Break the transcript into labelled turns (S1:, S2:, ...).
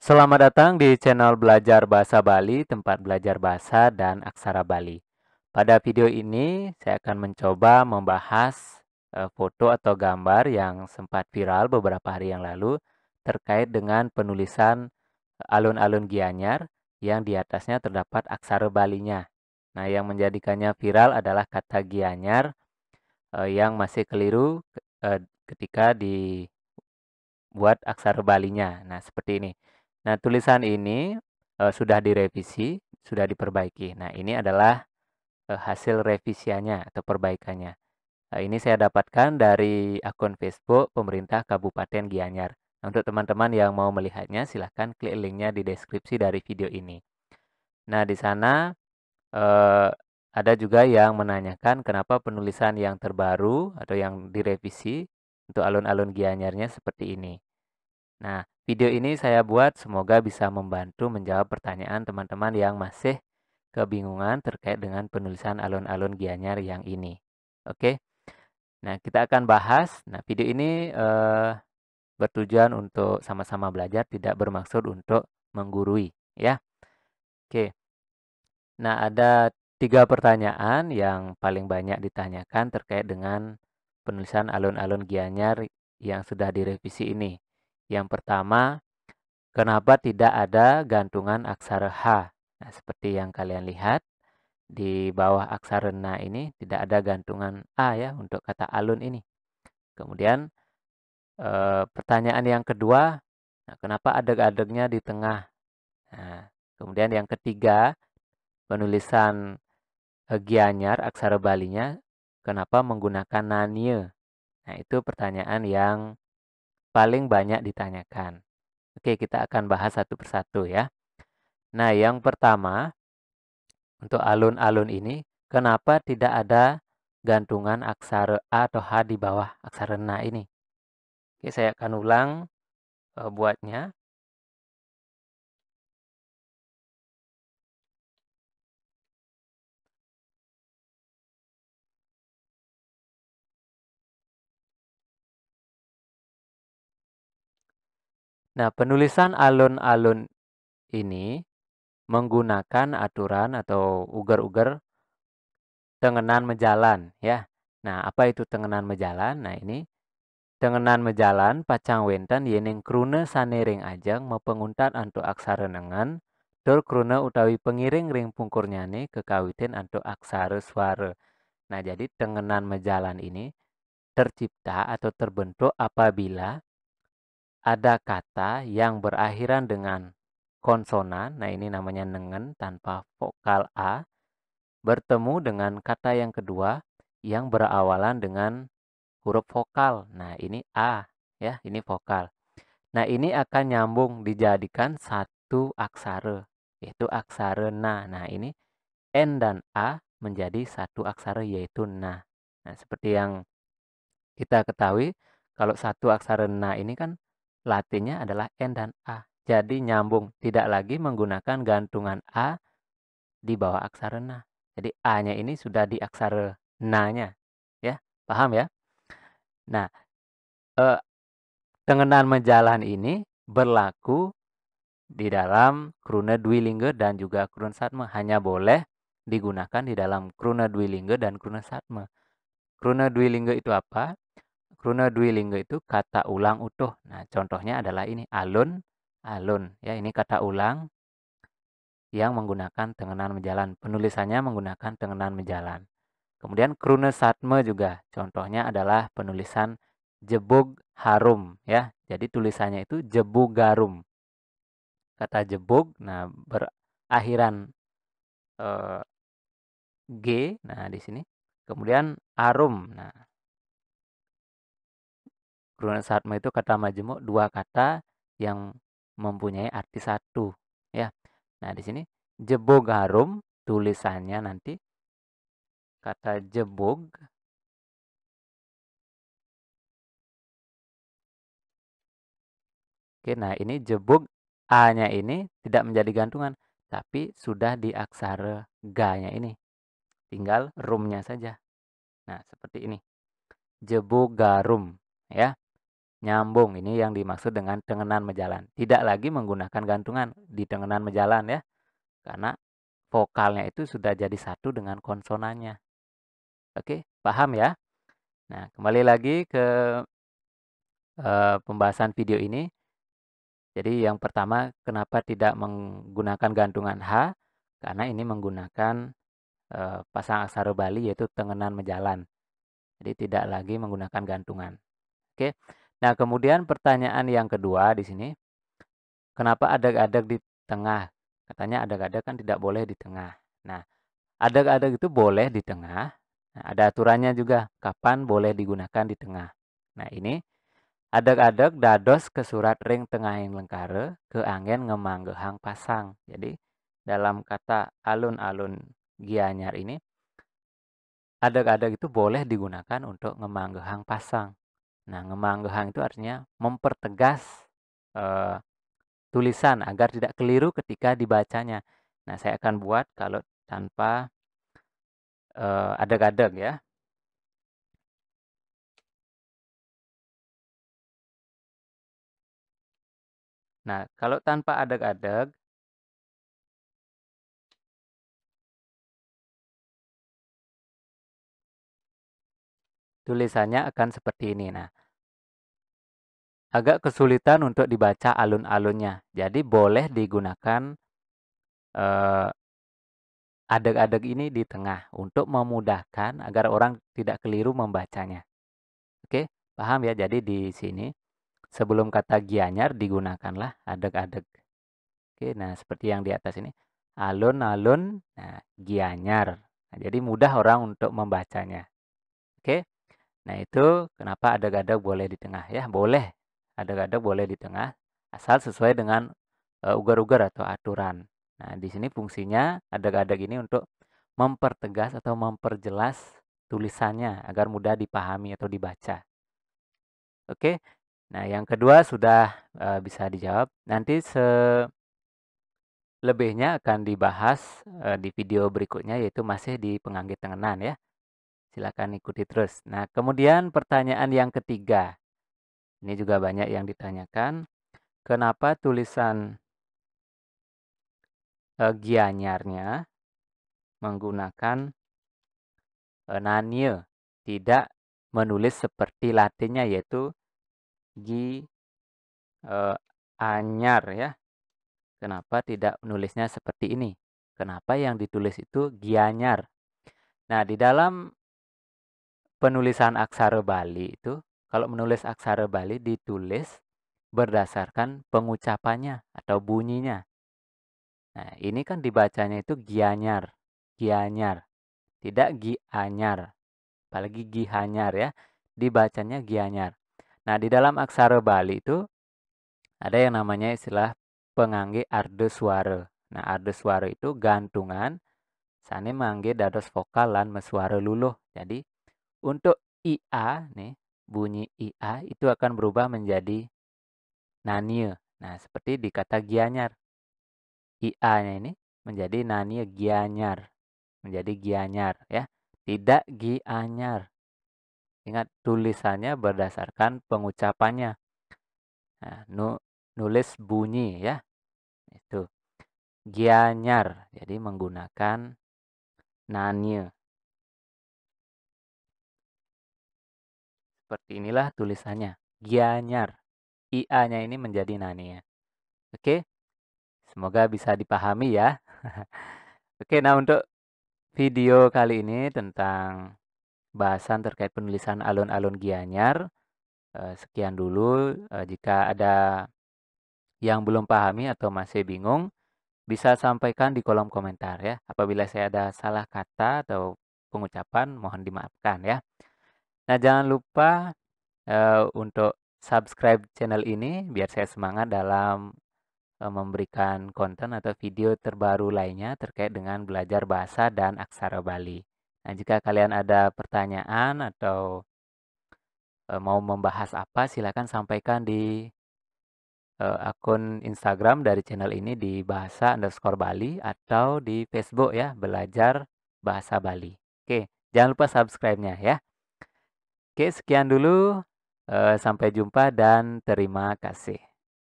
S1: Selamat datang di channel Belajar Bahasa Bali, tempat belajar bahasa dan aksara Bali. Pada video ini, saya akan mencoba membahas foto atau gambar yang sempat viral beberapa hari yang lalu terkait dengan penulisan alun-alun Gianyar yang di atasnya terdapat aksara Balinya. Nah, yang menjadikannya viral adalah kata Gianyar yang masih keliru ketika dibuat aksara Balinya. Nah, seperti ini. Nah, tulisan ini sudah direvisi, sudah diperbaiki. Nah, ini adalah hasil revisiannya atau perbaikannya. Ini saya dapatkan dari akun Facebook pemerintah Kabupaten Gianyar. Nah, untuk teman-teman yang mau melihatnya, silahkan klik linknya di deskripsi dari video ini. Nah, di sana eh, ada juga yang menanyakan kenapa penulisan yang terbaru atau yang direvisi untuk alun-alun Gianyarnya seperti ini. Nah, video ini saya buat semoga bisa membantu menjawab pertanyaan teman-teman yang masih kebingungan terkait dengan penulisan alun-alun Gianyar yang ini. Oke, nah kita akan bahas. Nah, video ini bertujuan untuk sama-sama belajar, tidak bermaksud untuk menggurui, ya. Oke, nah ada 3 pertanyaan yang paling banyak ditanyakan terkait dengan penulisan alun-alun Gianyar yang sudah direvisi ini. Yang pertama, kenapa tidak ada gantungan aksara H? Nah, seperti yang kalian lihat, di bawah aksara Na ini tidak ada gantungan A ya untuk kata alun ini. Kemudian pertanyaan yang kedua, nah, kenapa adeg-adegnya di tengah? Nah, kemudian yang ketiga, penulisan Gianyar aksara Balinya, kenapa menggunakan nanye? Nah, itu pertanyaan yang paling banyak ditanyakan. Oke, kita akan bahas satu persatu ya. Nah, yang pertama, untuk alun-alun ini, kenapa tidak ada gantungan aksara A atau H di bawah aksara Na ini? Oke, saya akan ulang buatnya. Nah, penulisan alun-alun ini menggunakan aturan atau ugar-ugar tengenan mejalan ya. Nah, apa itu tengenan mejalan? Nah, ini tengenan mejalan pacang wenten yening krune sanering ajeng mepenguntat antu aksara nengen tur krune utawi pengiring ring pungkurnyane kekawitin antu aksara suara. Nah, jadi tengenan mejalan ini tercipta atau terbentuk apabila ada kata yang berakhiran dengan konsonan. Nah, ini namanya nengen tanpa vokal A bertemu dengan kata yang kedua yang berawalan dengan huruf vokal. Nah, ini A ya, ini vokal. Nah, ini akan nyambung dijadikan satu aksara, yaitu aksara na. Nah, ini N dan A menjadi satu aksara yaitu na. Nah, seperti yang kita ketahui, kalau satu aksara na ini kan latinnya adalah N dan A. Jadi nyambung, tidak lagi menggunakan gantungan A di bawah aksara na. Jadi A-nya ini sudah di aksara na-nya. Ya, paham ya? Nah, eh, tengenan menjalan ini berlaku di dalam kruna dwilingga dan juga kruna satma. Hanya boleh digunakan di dalam kruna dwilingga dan kruna satma. Kruna dwilingga itu apa? Kruna dwilingga itu kata ulang utuh. Nah, contohnya adalah ini alun, alun. Ya, ini kata ulang yang menggunakan tengenan menjalan. Penulisannya menggunakan tengenan menjalan. Kemudian kruna satma juga. Contohnya adalah penulisan jebug harum. Ya, jadi tulisannya itu jebug garum. Kata jebug, nah berakhiran eh, G. Nah, di sini. Kemudian arum. Nah, kruna satma itu kata majemuk dua kata yang mempunyai arti satu. Ya. Nah, di sini jebug harum tulisannya nanti kata jebug. Oke, nah ini jebug A-nya ini tidak menjadi gantungan, tapi sudah di aksara Ga-nya ini. Tinggal rumnya saja. Nah, seperti ini. Jebug garum, ya. nyambung. Ini yang dimaksud dengan tengenan mejalan. Tidak lagi menggunakan gantungan di tengenan mejalan ya. Karena vokalnya itu sudah jadi satu dengan konsonannya. Oke, paham ya? Nah, kembali lagi ke pembahasan video ini. Jadi yang pertama, kenapa tidak menggunakan gantungan H? Karena ini menggunakan pasang aksara Bali yaitu tengenan mejalan. Jadi tidak lagi menggunakan gantungan. Oke. Nah, kemudian pertanyaan yang kedua di sini, kenapa adag-adag di tengah? Katanya adag-adag kan tidak boleh di tengah. Nah, adag-adag itu boleh di tengah. Nah, ada aturannya juga kapan boleh digunakan di tengah. Nah, ini adag-adag dados ke surat ring tengahing lengkare ke angin ngemanggehang pasang. Jadi dalam kata alun-alun Gianyar ini, adag-adag itu boleh digunakan untuk ngemanggehang pasang. Nah, ngemanggehang itu artinya mempertegas eh, tulisan agar tidak keliru ketika dibacanya. Nah, saya akan buat kalau tanpa adag-adag ya. Nah, kalau tanpa adag-adag, tulisannya akan seperti ini. Nah, agak kesulitan untuk dibaca alun-alunnya. Jadi boleh digunakan adag-adag ini di tengah untuk memudahkan agar orang tidak keliru membacanya. Oke, paham ya? Jadi di sini sebelum kata Gianyar digunakanlah adag-adag. Oke, nah seperti yang di atas ini. Alun-alun, nah Gianyar. Nah, jadi mudah orang untuk membacanya. Oke, nah itu kenapa adag-adag boleh di tengah ya? Boleh, adag-adag boleh di tengah asal sesuai dengan ugar-ugar atau aturan. Nah, di sini fungsinya adag-adag ini untuk mempertegas atau memperjelas tulisannya agar mudah dipahami atau dibaca. Oke. Nah, yang kedua sudah bisa dijawab. Nanti selebihnya akan dibahas di video berikutnya yaitu masih di penganggit tengenan ya. Silakan ikuti terus. Nah, kemudian pertanyaan yang ketiga. Ini juga banyak yang ditanyakan. Kenapa tulisan Gianyarnya menggunakan nanye, tidak menulis seperti latinnya yaitu Gi anyar ya. Kenapa tidak menulisnya seperti ini? Kenapa yang ditulis itu Gianyar? Nah, di dalam penulisan aksara Bali itu, kalau menulis aksara Bali ditulis berdasarkan pengucapannya atau bunyinya. Nah, ini kan dibacanya itu Gianyar, Gianyar, tidak Gianyar, apalagi Gihanyar ya, dibacanya Gianyar. Nah, di dalam aksara Bali itu ada yang namanya istilah pengangge arde suara. Nah, arde suara itu gantungan sane mangge dados vokal lan mesuara luluh. Jadi, untuk IA nih, bunyi IA itu akan berubah menjadi nanie. Nah, seperti di kata Gianyar. IA-nya ini menjadi nanie Gianyar. Menjadi Gianyar ya. Tidak Gianyar. Ingat tulisannya berdasarkan pengucapannya. Nah, nulis bunyi ya. Itu. Gianyar. Jadi menggunakan nanye. Seperti inilah tulisannya. Gianyar. IA-nya ini menjadi nanye. Oke. Semoga bisa dipahami ya. Oke, nah untuk video kali ini tentang bahasan terkait penulisan alun-alun Gianyar. Sekian dulu. Jika ada yang belum pahami atau masih bingung, bisa sampaikan di kolom komentar ya. Apabila saya ada salah kata atau pengucapan, mohon dimaafkan ya. Nah, jangan lupa untuk subscribe channel ini biar saya semangat dalam memberikan konten atau video terbaru lainnya terkait dengan belajar bahasa dan aksara Bali. Nah, jika kalian ada pertanyaan atau mau membahas apa, silakan sampaikan di akun Instagram dari channel ini di bahasa_Bali atau di Facebook ya, belajar bahasa Bali. Oke, jangan lupa subscribe-nya ya. Oke, sekian dulu. Sampai jumpa dan terima kasih.